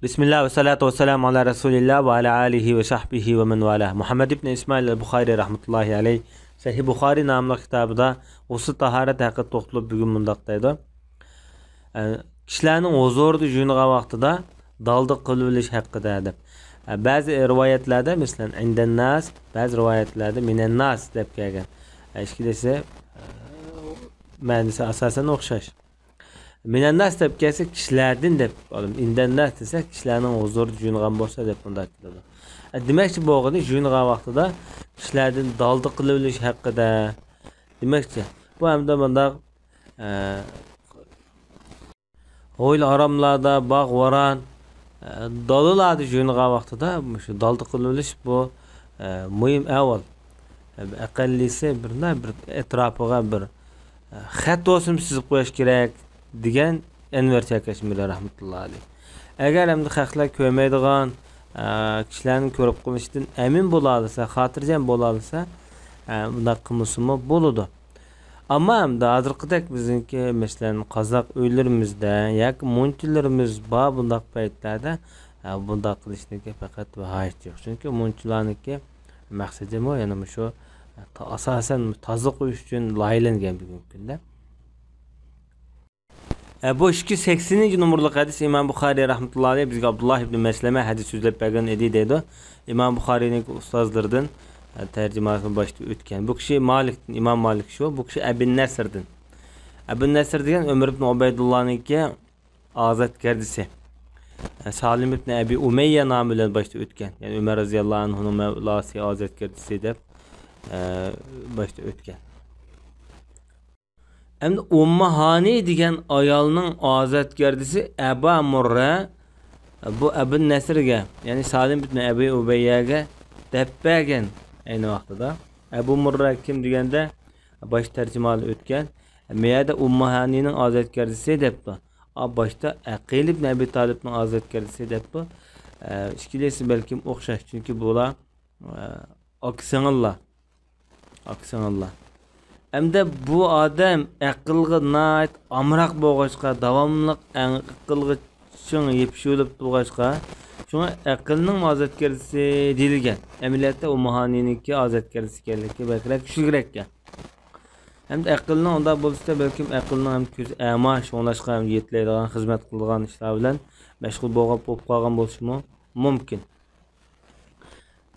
Bismillah ve salatu ve selamu ala Resulillah ve ala alihi ve sahbihi ve men valah. Muhammed ibn İsmail el-Bukhari rahmetullahi aleyh Sahih Bukhari namlı kitabıda usul taharet hakkı toxtulub bugün mundaqdaydı. Kişilerin huzurda juyunğan vaqtida daldı qılıb haqqıda edib. Bazı rivayetlerde mesela inden nas, bazı rivayetlerde minen nas deb kelgan. İşkilese ma'nosi asasen o'xshash. Minen nas deb kelsa kishilardan deb olim. Inden nas desa kishilarning huzurida juyunğan bo'lsa deb bunda aytiladi. Demakchi bo'g'ini juyunğan vaqtida kishilardan daldı qılıb haqqıda. Demakchi bu hamda bunda Oyl aramlarda bağ varan dalılardı juyunğan vaqtida shu daldı qılıb bu muhim avval. Aqallisi bir etrofiga bir xat olsun sizib qo'yish kerak degan Enver Chakashmir rahmatullohi alayh. Agar hamda xalqlar ko'rmaydigan kishilarni ko'rib qolishidan amin bo'la olsa, xotirjam bo'la olsa, bunday qilmasimi bo'ladi. Ammo hamda hozirgidek bizniki masalan qozoq uylarimizda yoki munchilarimiz bor bunday paytlarda bunday qilishniki faqat hojat yo'q. Chunki munchilarniki maqsadi mo yana shu asasen toza qo'yish uchun loyihalangan bugungi kunda. Bu 280 numaralı hadis İmam Bukhari rahmetullahi aleyh bizga Abdullah ibn Mesleme hadis so'zlab bergan edi deydi. İmam Bukharining ustozlaridan tercümasını başta o'tgan. Bu kishi Malik, İmam Malik şu, bu kishi Ebn Nasr'dan. Ebn Nasr degan Ömer ibn Ubeydullah'ningki azatgardisi. Salim ibn Abi Umeyye nomi bilan başta o'tgan. Ya'ni Ömer roziyallohu anhuning mavlasi azatgardisi deb başta o'tgan. Hem de Ummahani degan ayolning azatgardisi Aba Murra bu Ebn Nasrga, ya'ni Salim ibn Abi Ubeyyaga deb bergan ayni vaqtida. Abu Murra kim deganda bosh tarjimali o'tgan. Meyada Ummahanining azatgardisi debdi. Boshda Aqil ibn Abi Talibning azatgardisi debdi. İşkilesi belki o'xshash, chunki bular aksanallah. Hem de bu adam aqlga nait amraq bo'lg'achqa, davomliq aqlga shun yepishilib turg'achqa, shuna aqlning azatgardisi deyilgan. Amaliyotda u Muhaniniki azatgardisi ekanligi bakrak kuchliroq ekan. Hem de aqlning unda bo'lsa balki aqlning ham ko'z ama shunlashqa yetlaydigan xizmat qilgan ishlar bilan mashg'ul bo'lib qolgan bo'lishi mumkin.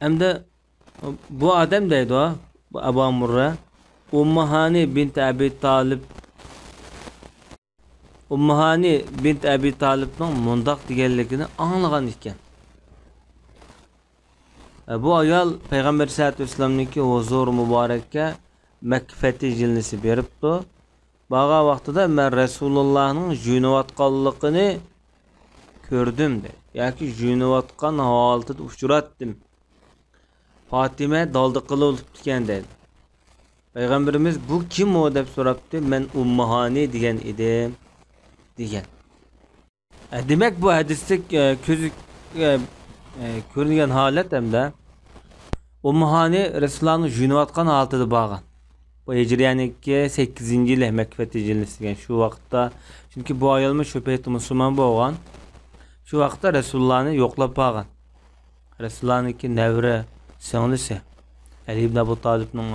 Hem de bu adam deydi o, bu Abu Murra Ummahani bint Abi Talibning mundaq deganligini anglagan ekan. Bu ayol Payg'ambar sollallohu alayhi vasallamningki huzur muborakka makfati jilnisi beribdi. Baga vaqtida men Rasulullohning juyunayotganligini ko'rdim de. Yoki juyunayotgan holatida uchratdim. Fatima daldı qilib ekan dedi. Peygamberimiz bu kim o deb so'rabdi. Men Ummahani degan edim degan. Demak bu hadisda ko'zi ko'ringan holat hamda Ummahani Rasulullohning juyunayotgan holatida bo'lgan. Bu Hijriyaniki 8-yil Makfati jilnisi degan shu vaqtda, chunki bu ayolmi shu paytda musulmon bo'lgan. Shu vaqtda Rasulullohni yo'qlab bo'lgan. Rasulullohniki nevri singlisi Ali ibn Abu Talibning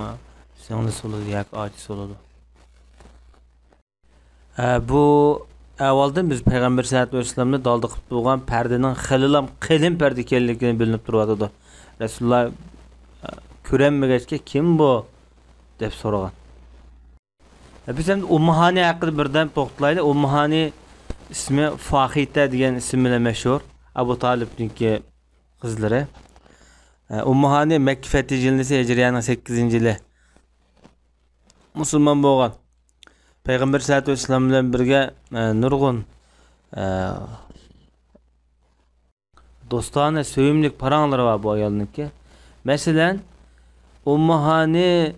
singlisi bo'ladi yoki ochisi bo'ladi. Bu avvaldan biz Payg'ambar sollallohu alayhi vasallamni dalda qilib turgan pardaning xililam qilin parda ekanligini bilinib turadi. Rasululloh ko'ranmagachga kim bu deb so'ragan. Biz ham Ummahani haqida birdan to'xtalaylik. Ummahani ismi Fahita degan ism bilan mashhur. Abu Talibningki qizlari. Ummahani Makka fathi jilnisi Hijriyaning 8-yili musulmon bo'lgan. Payg'ambar sollallohu alayhi vasallam bilan birga nurg'un do'stona sevimlik paranglari var bu ayolniki. Masalan, Ummahani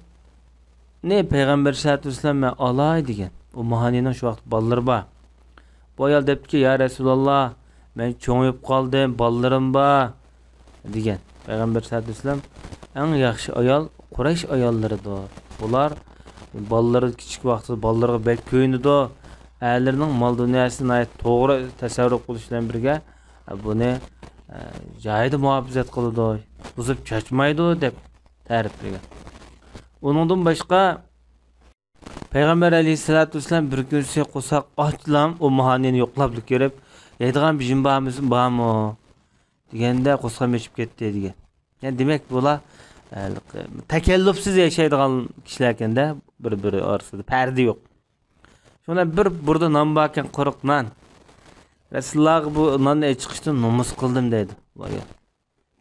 ne Payg'ambar sollallohu alayhi vasallam alay degan. Ummahanining shu vaqt ballari bor. Bu ayol debki, "Ya Rasululloh, men cho'ngib qoldim, ballarim bor" degan. Payg'ambar sollallohu alayhi vasallam eng yaxshi ayol Quraysh ayollaridir. Bular balları kichik vaqtida ballarga bek ko'yinadi. Ərlərinin mal dünyasına ait to'g'ri tasavvur qilish bilan birga buni joyida muhofazat qiladi, buzib chochmaydi deb ta'riflagan. Uningdan boshqa Payg'ambar alayhisolatu vasallam bir kunsi qo'saq ochlam o mahalleni yo'qlab ko'rib, "Yeydigan bijim bormi?" deganda qo'sqam yechib ketdi degan. Yani demak bular takallufsiz yashaydigan kishilar ekanda, bir-biri orasida parda yo'q. Shuna bir burada non bor ekan, quruq non. Rasululloh bu nonni chiqishdan nomus qildim dedi.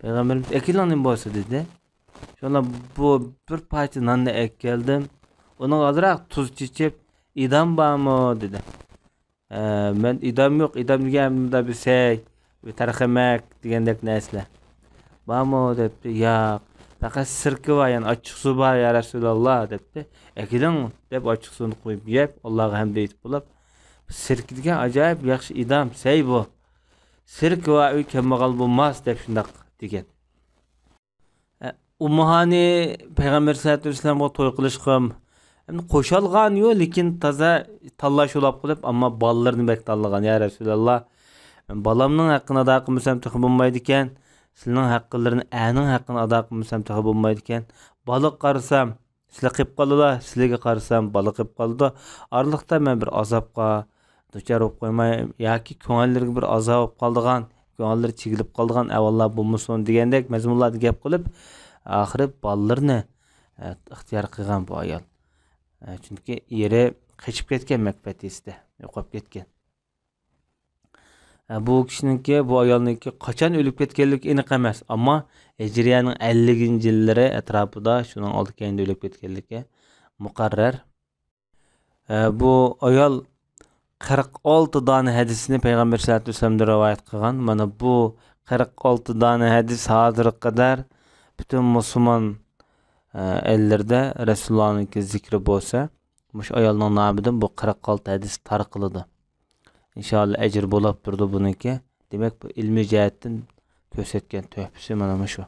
Payg'ambarimiz "Ekilaning bo'lsa" dedi. Shuna bu bir parcha nonni keldim. Onun azraq tuz çiçip idam bormi dedi. Men idam yo'q, idam deganimda bir şey, bir tarixamak degandek narsalar. Bormi debdi. Yo'q. Faqat sirki var, yani açıq su var ya Rasulullah debdi. Ekidan deb açıq suvni qo'yib yeb, Allohga hamd aytib bo'lib, sirki degan ajoyib yaxshi idam, say bu. Sirki va uy kambag'al bo'lmas deb shundaq degan. Ummuhani Payg'ambar sollallohu alayhi vasallamga to'y qilishqim qo'shilgan yo'q, lekin toza tanlash ulab qilib, ammo bolalarni bek tanlagan. Ya Rasululloh, balamning haqqini ado qilmasam to'g'ri bo'lmaydi ekan. Sizning haqqingizni, aning haqqini ado qilmasam to'g'ri bo'lmaydi ekan. Baliq qarsam, sizlar qilib qoldilar, sizlarga qarsam baliq qilib qoldi. Orliqda men bir azobga duchor bo'lib qo'ymay yoki ko'ngillarga bir azob bo'lib qoldigan, ko'ngillar chigilib qoldigan avvallar bo'lmasin degandek mazmunlarni gap qilib, oxiri bolalarni ixtiyor qilgan bu ayol. Chunki eri qochib ketgan makfatisida, yo'qolib ketgan. Bu kishiniki, bu ayolniki qachon o'lib ketganligi aniq emas, ammo Hijriyaning 50-yillari atrofida shuning oldi keyinda o'lib ketganligi muqarrar. Bu ayol 46 dona hadisni Payg'ambar sollallohu alayhi vasallamdan rivoyat qilgan. Mana bu 46 dona hadis hozirga qadar bütün musulmon ellarda Rasulullahning zikri bo'lsa, mush ayolning nomidan bu 46 hadis tarqaladi. İnşallah ecir bo'lib turdi buniki. Demak bu ilmiy jihatdan ko'rsatgan tuhfasi mana shu.